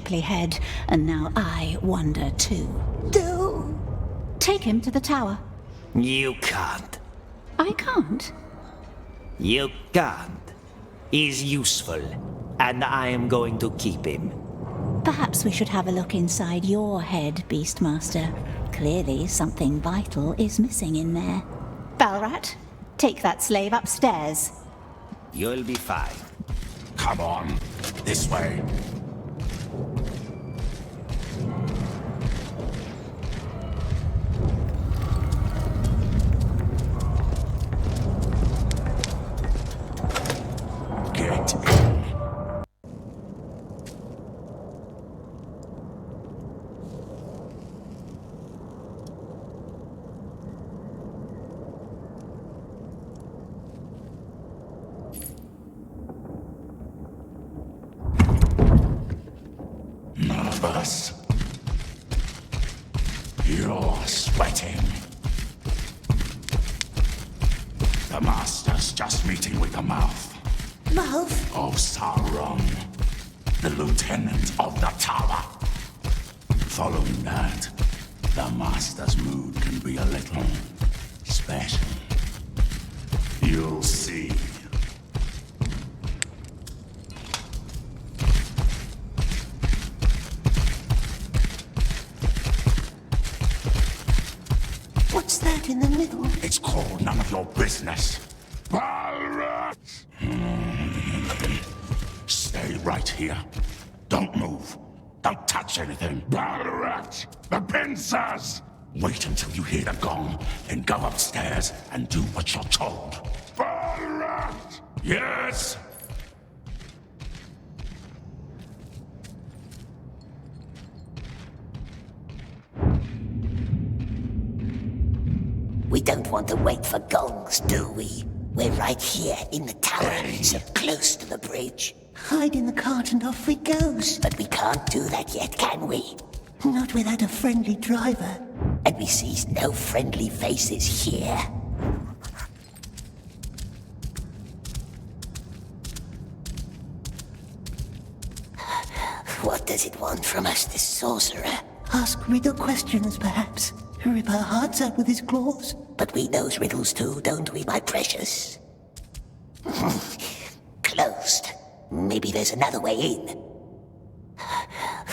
prickly head, and now I wonder too. Do! Take him to the tower. You can't. I can't. You can't. He's useful, and I am going to keep him. Perhaps we should have a look inside your head, Beastmaster. Clearly something vital is missing in there. Balrat, take that slave upstairs. You'll be fine. Come on, this way. Get in. Nervous? You're sweating. The Master's just meeting with the mouth. Mouth? Of Sauron, the Lieutenant of the Tower. Following that, the Master's mood can be a little special. You'll see. What's that in the middle? It's called none of your business. Balrat! Stay right here. Don't move. Don't touch anything. Balrat! The pincers! Wait until you hear the gong, then go upstairs and do what you're told. Balrat! Yes? We don't want to wait for gongs, do we? We're right here in the tower, so close to the bridge. Hide in the cart and off we goes. But we can't do that yet, can we? Not without a friendly driver. And we sees no friendly faces here. What does it want from us, this sorcerer? Ask riddle questions, perhaps. Rip our hearts out with his claws. But we knows riddles too, don't we, my precious? Closed. Maybe there's another way in.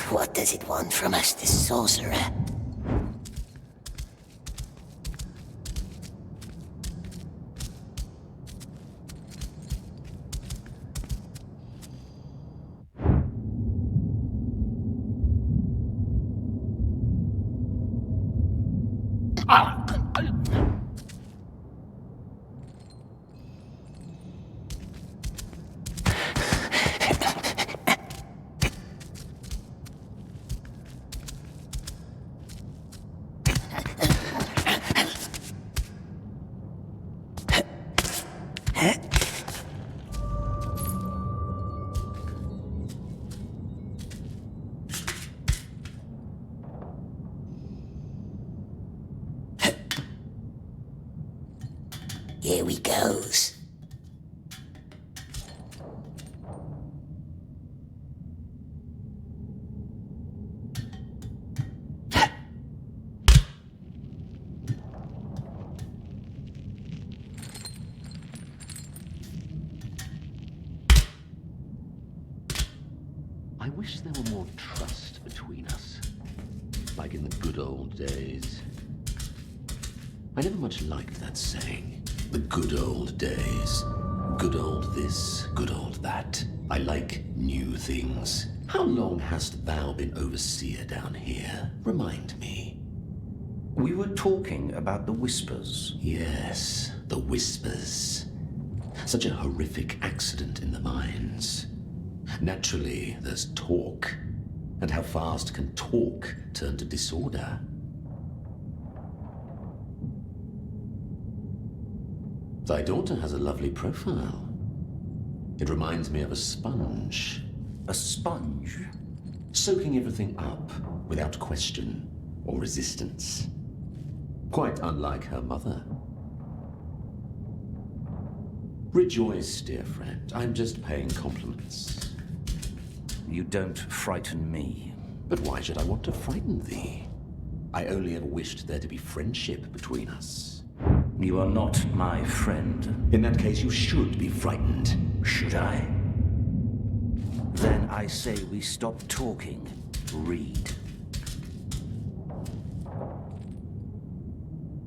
What does it want from us, this sorcerer? Here we goes. I wish there were more trust between us, like in the good old days. I never much liked that saying. The good old days. Good old this, good old that. I like new things. How long hast thou been overseer down here? Remind me. We were talking about the Whispers. Yes, the Whispers. Such a horrific accident in the mines. Naturally, there's talk. And how fast can talk turn to disorder? Thy daughter has a lovely profile. It reminds me of a sponge. A sponge? Soaking everything up without question or resistance. Quite unlike her mother. Rejoice, dear friend. I'm just paying compliments. you don't frighten me. But why should I want to frighten thee? I only ever wished there to be friendship between us. You are not my friend. In that case, you should be frightened. Should I? Then I say we stop talking. Read.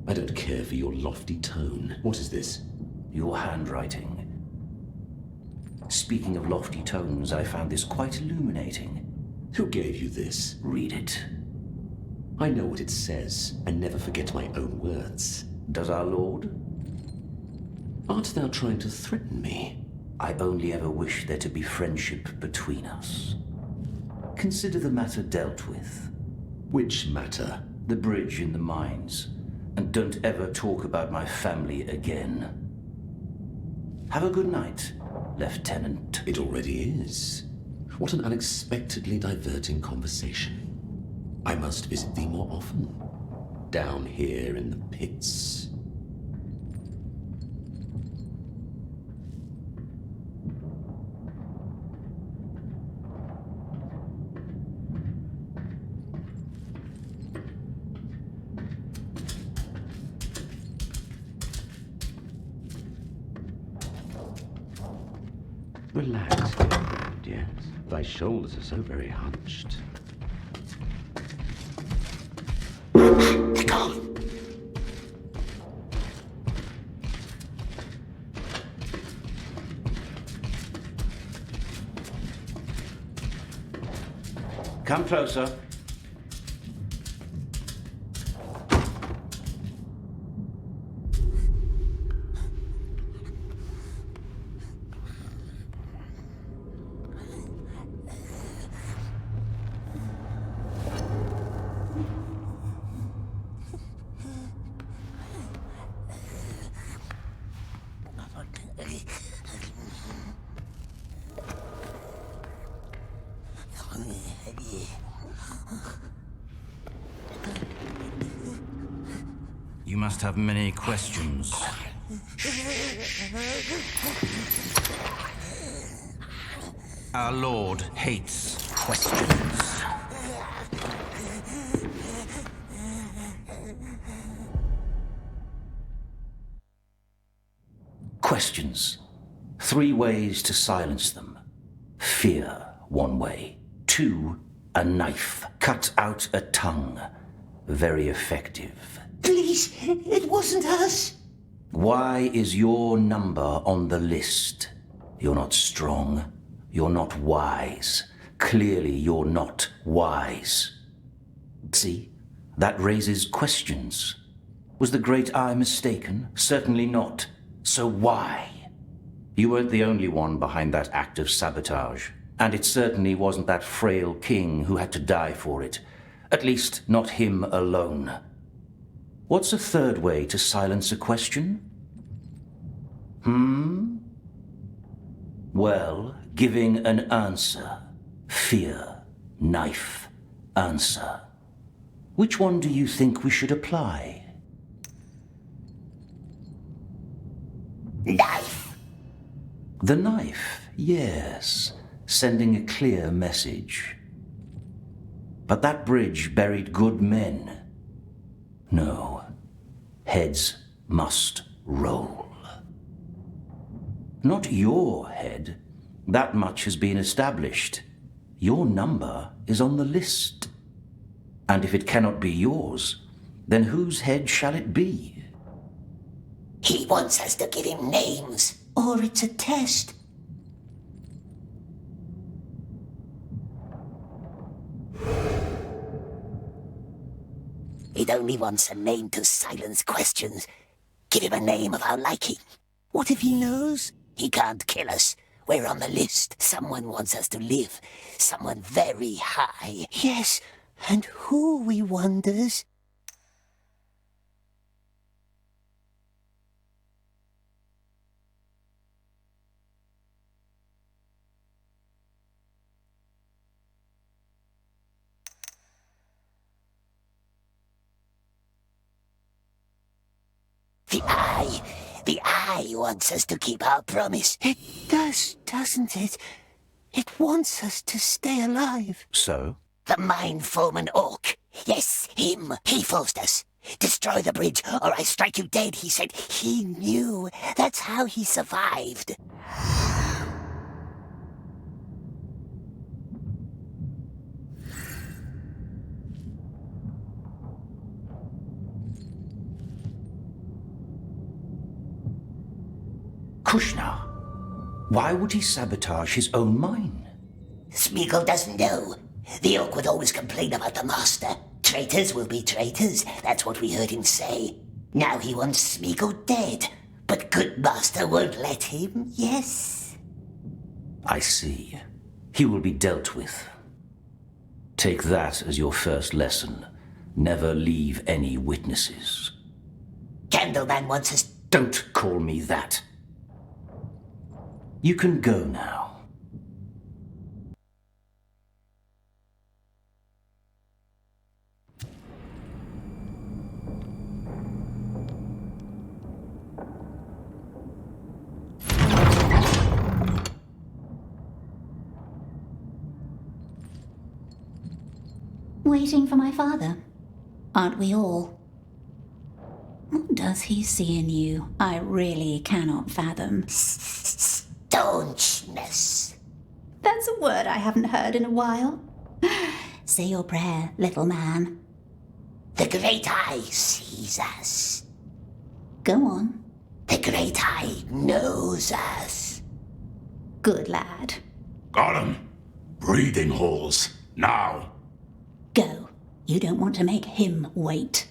I don't care for your lofty tone. What is this? Your handwriting. Speaking of lofty tones, I found this quite illuminating. Who gave you this? Read it. I know what it says, and never forget my own words. Does our Lord? Art thou trying to threaten me? I only ever wish there to be friendship between us. Consider the matter dealt with. Which matter? The bridge in the mines. And don't ever talk about my family again. Have a good night, Lieutenant. It already is. What an unexpectedly diverting conversation. I must visit thee more often. Down here in the pits. Relax, dear friend, yes. Thy shoulders are so very hunched. They're gone. Come closer. You must have many questions. Our Lord hates questions. Questions. 3 ways to silence them. Fear, 1 way. 2, a knife. Cut out a tongue. Very effective. Please, it wasn't us. Why is your number on the list? You're not strong. You're not wise. Clearly, you're not wise. See? That raises questions. Was the great eye mistaken? Certainly not. So why? You weren't the only one behind that act of sabotage. And it certainly wasn't that frail king who had to die for it. At least, not him alone. What's a 3rd way to silence a question? Well, giving an answer. Fear, knife, answer. Which one do you think we should apply? Knife. The knife, yes. Sending a clear message. But that bridge buried good men. No. Heads must roll. Not your head. That much has been established. Your number is on the list. And if it cannot be yours, then whose head shall it be? He wants us to give him names. Or it's a test. It only wants a name to silence questions. Give him a name of our liking. What if he knows? He can't kill us. We're on the list. Someone wants us to live. Someone very high. Yes, and who, we wonders? The eye wants us to keep our promise. It does, doesn't it? It wants us to stay alive. So? The mine foreman orc. Yes, him. He forced us. Destroy the bridge, or I strike you dead, he said. He knew. That's how he survived. Krishna, why would he sabotage his own mine? Smeagol doesn't know. The orc would always complain about the master. Traitors will be traitors, that's what we heard him say. Now he wants Smeagol dead, but good master won't let him, yes? I see. He will be dealt with. Take that as your first lesson. Never leave any witnesses. Candleman wants us... Don't call me that. You can go now. Waiting for my father. Aren't we all? What does he see in you? I really cannot fathom. Staunchness. That's a word I haven't heard in a while. Say your prayer, little man. The Great Eye sees us. Go on. The Great Eye knows us. Good lad. Gollum, breathing halls, now. Go. You don't want to make him wait.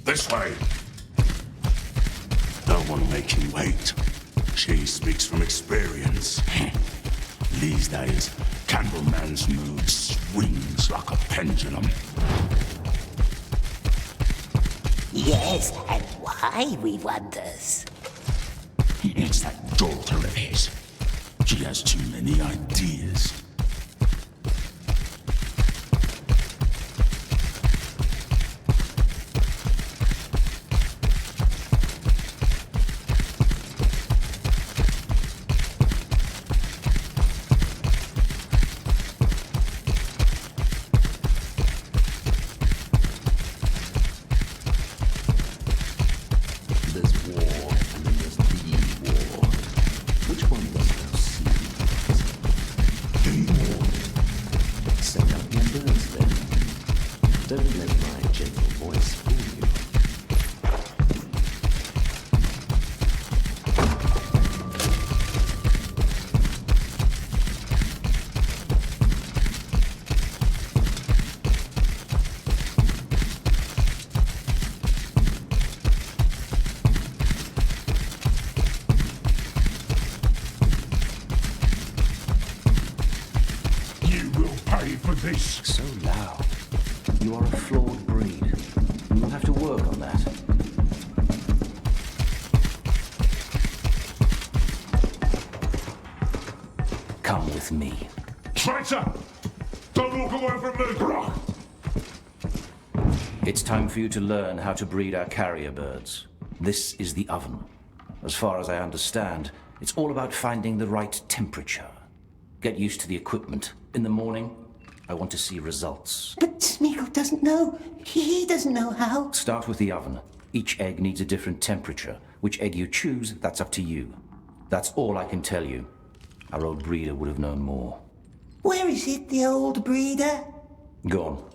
This way. Don't want to make him wait. She speaks from experience. These days, Candleman's mood swings like a pendulum. Yes, and why, we wonders? It's that daughter of his. She has too many ideas. So loud. You are a flawed breed. You'll have to work on that. Come with me. Traitor! Don't walk away from me! It's time for you to learn how to breed our carrier birds. This is the oven. As far as I understand, it's all about finding the right temperature. Get used to the equipment. In the morning, I want to see results. But Smeagol doesn't know. He doesn't know how. Start with the oven. Each egg needs a different temperature. Which egg you choose, that's up to you. That's all I can tell you. Our old breeder would have known more. Where is it, the old breeder? Go on.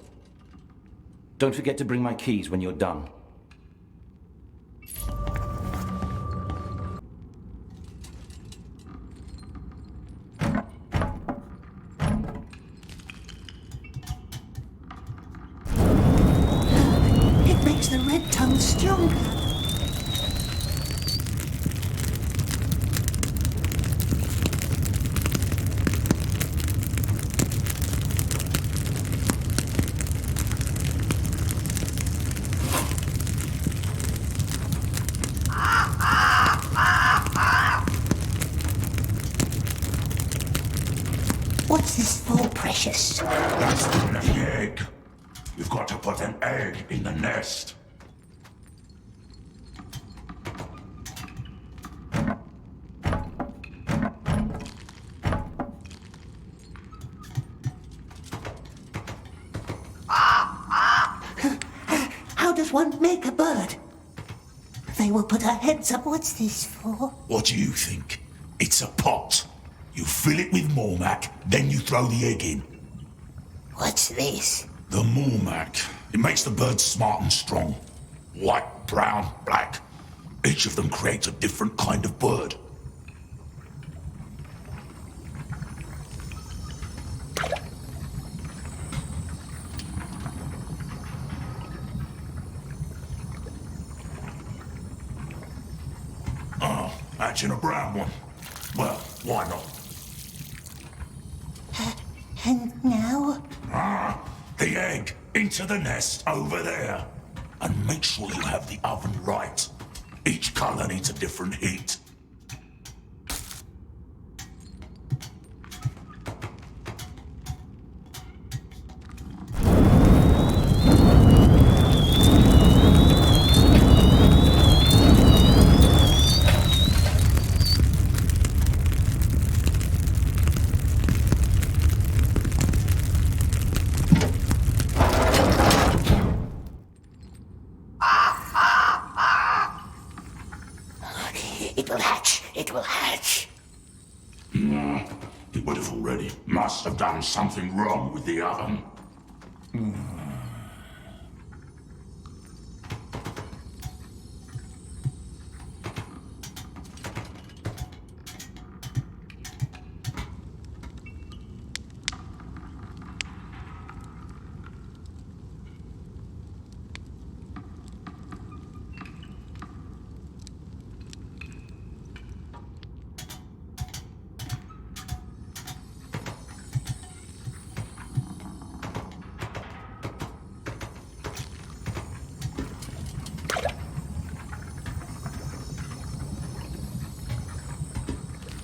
Don't forget to bring my keys when you're done. It makes the red tongue stronger. What's this for, Precious? That's the egg. You've got to put an egg in the nest. How does one make a bird? They will put our heads up. What's this for? What do you think? It's a pot. You fill it with Mormac, then you throw the egg in. What's this? The Mormac. It makes the bird smart and strong. White, brown, black. Each of them creates a different kind of bird. Oh, hatching a brown one. Well, why not? And now? The egg into the nest over there. And make sure you have the oven right. Each color needs a different heat. It will hatch. It will hatch. It would have already. Must have done something wrong with the oven.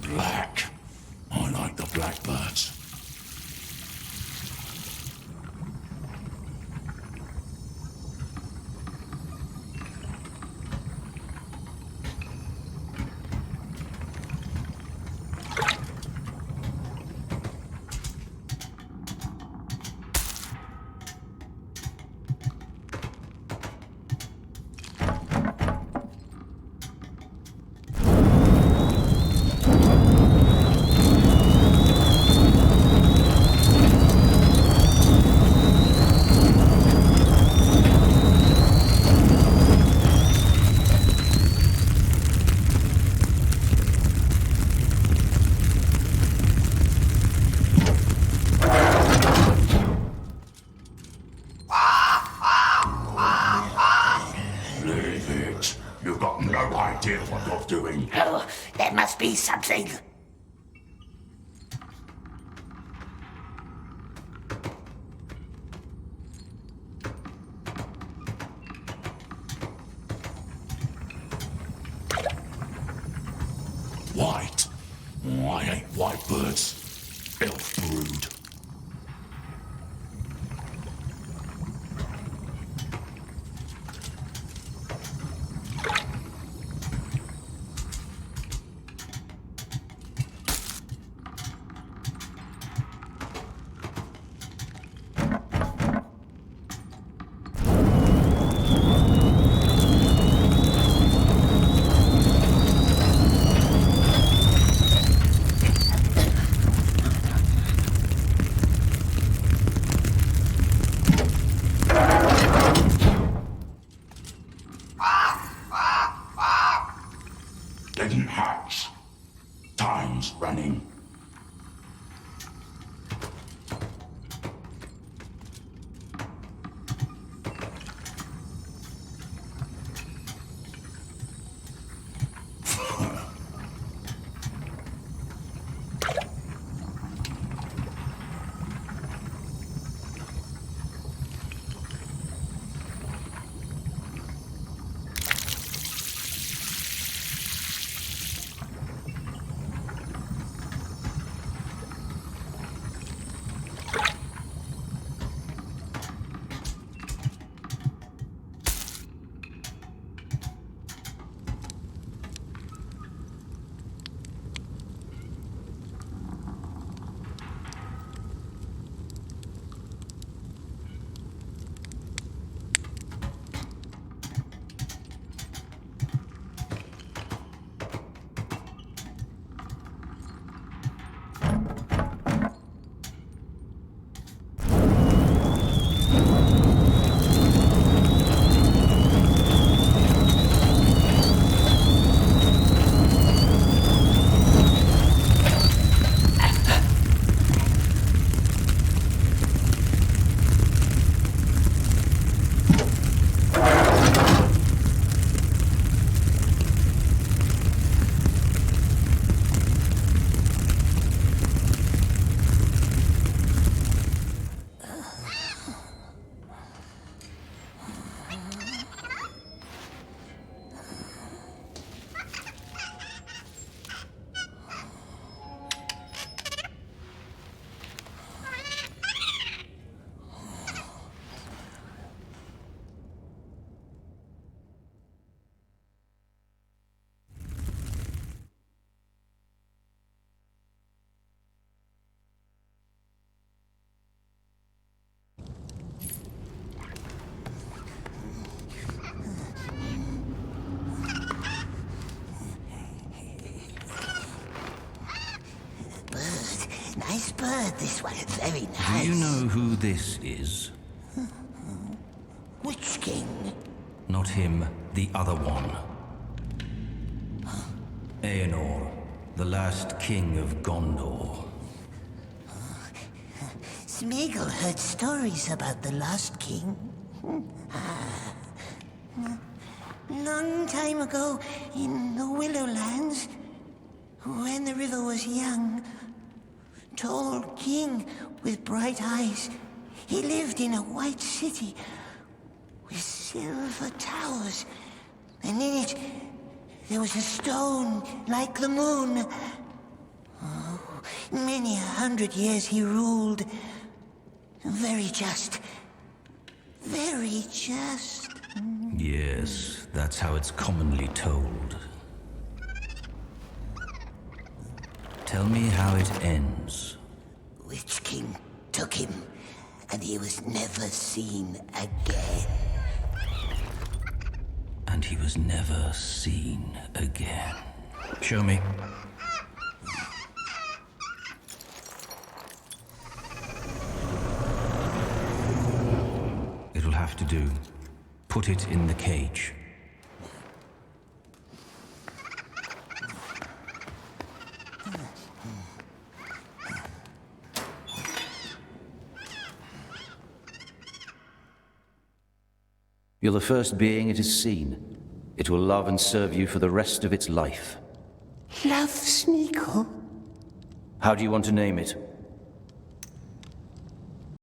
Black. I like the blackbirds. Leave it. You've got no idea what you're doing. Oh, there must be something. White? Oh, I hate white birds. Elf brood. Didn't hatch. Time's running. Nice bird, this one. Very Do nice. you know who this is? Which king? Not him, the other one. Aenor, the last king of Gondor. Smeagol heard stories about the lost king. Long time ago, in the Willowlands, when the river was young, tall king with bright eyes, he lived in a white city with silver towers, and in it there was a stone like the moon. Oh, many 100 years he ruled. Very just. Very just. Yes, that's how it's commonly told. Tell me how it ends. Witch King took him, and he was never seen again. And he was never seen again. Show me. It'll have to do. Put it in the cage. You're the first being it has seen. It will love and serve you for the rest of its life. Love Smeagol? How do you want to name it?